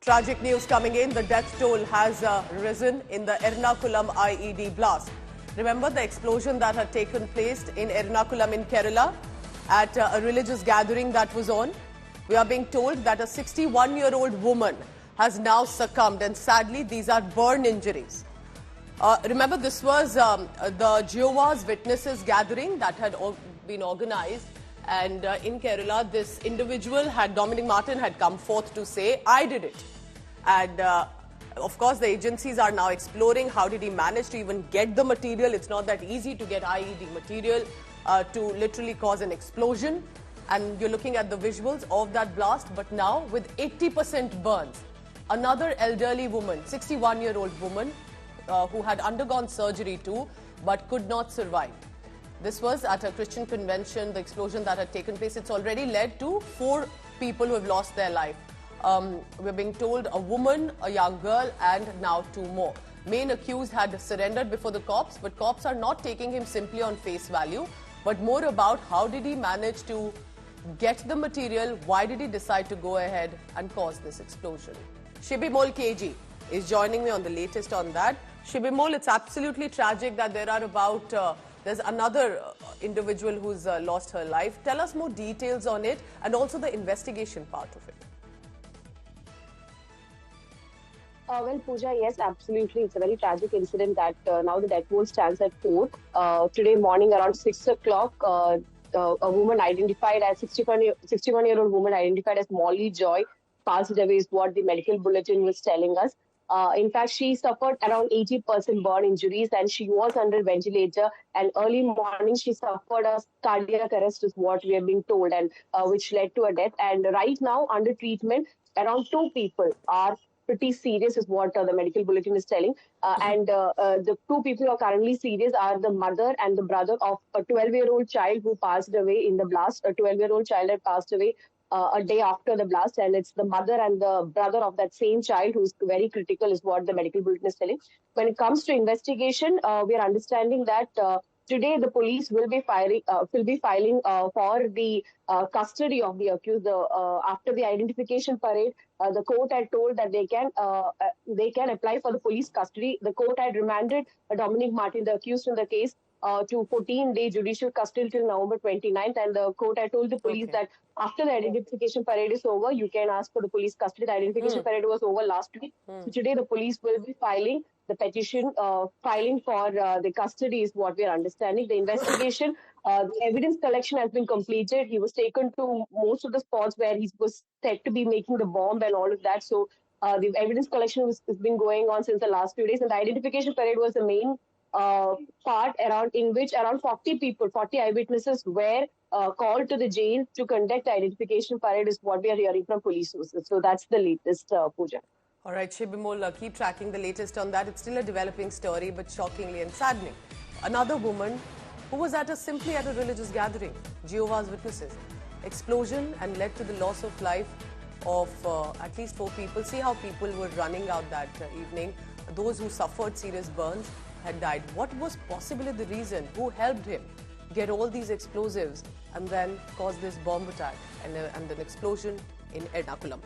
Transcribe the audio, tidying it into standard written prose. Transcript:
Tragic news coming in. The death toll has risen in the Ernakulam IED blast. Remember the explosion that had taken place in Ernakulam in Kerala at a religious gathering that was on? We are being told that a 61-year-old woman has now succumbed, and sadly these are burn injuries. Remember, this was the Jehovah's Witnesses gathering that had been organized, and in Kerala this individual, Dominic Martin, had come forth to say, I did it. And of course the agencies are now exploring how did he manage to even get the material. It's not that easy to get IED material to literally cause an explosion. And you're looking at the visuals of that blast, but now with 80% burns. Another elderly woman, 61-year-old woman, who had undergone surgery too, but could not survive. This was at a Christian convention, the explosion that had taken place. It's already led to 4 people who have lost their life. We're being told a woman, a young girl, and now 2 more. Main accused had surrendered before the cops, but cops are not taking him simply on face value, but more about how did he manage to get the material, why did he decide to go ahead and cause this explosion. Shibimol KG is joining me on the latest on that. Shibimol, it's absolutely tragic that there are about, there's another individual who's lost her life. Tell us more details on it and also the investigation part of it. Well, Pooja, yes, absolutely. It's a very tragic incident that now the death toll stands at 4. Today morning around 6 o'clock, a woman identified as 61-year-old woman identified as Moly Joy passed away is what the medical bulletin was telling us. In fact, she suffered around 80% burn injuries and she was under ventilator, and early morning she suffered a cardiac arrest is what we are being told, and which led to a death. And right now under treatment, around 2 people are pretty serious is what the medical bulletin is telling. And the 2 people who are currently serious are the mother and the brother of a 12-year-old child who passed away in the blast. A 12-year-old child had passed away a day after the blast, and it's the mother and the brother of that same child who's very critical is what the medical bulletin is telling. When it comes to investigation, we are understanding that today the police will be filing for the custody of the accused. After the identification parade, the court had told that they can apply for the police custody. The court had remanded Dominic Martin, the accused in the case, to 14-day judicial custody till November 29th, and the court had told the police that after the identification parade is over, you can ask for the police custody. The identification parade was over last week. So today the police will be filing the petition, filing for the custody is what we are understanding. The investigation, the evidence collection has been completed. He was taken to most of the spots where he was said to be making the bomb and all of that. So the evidence collection has been going on since the last few days, and the identification parade was the main part in which around 40 eyewitnesses were called to the jail to conduct the identification parade is what we are hearing from police sources. So that's the latest, Pooja. All right, Shibimol, keep tracking the latest on that. It's still a developing story, but shockingly and saddening. Another woman who was simply at a religious gathering, Jehovah's Witnesses. Explosion and led to the loss of life of at least 4 people. See how people were running out that evening. Those who suffered serious burns had died. What was possibly the reason? Who helped him get all these explosives and then cause this bomb attack and an explosion in Ernakulam?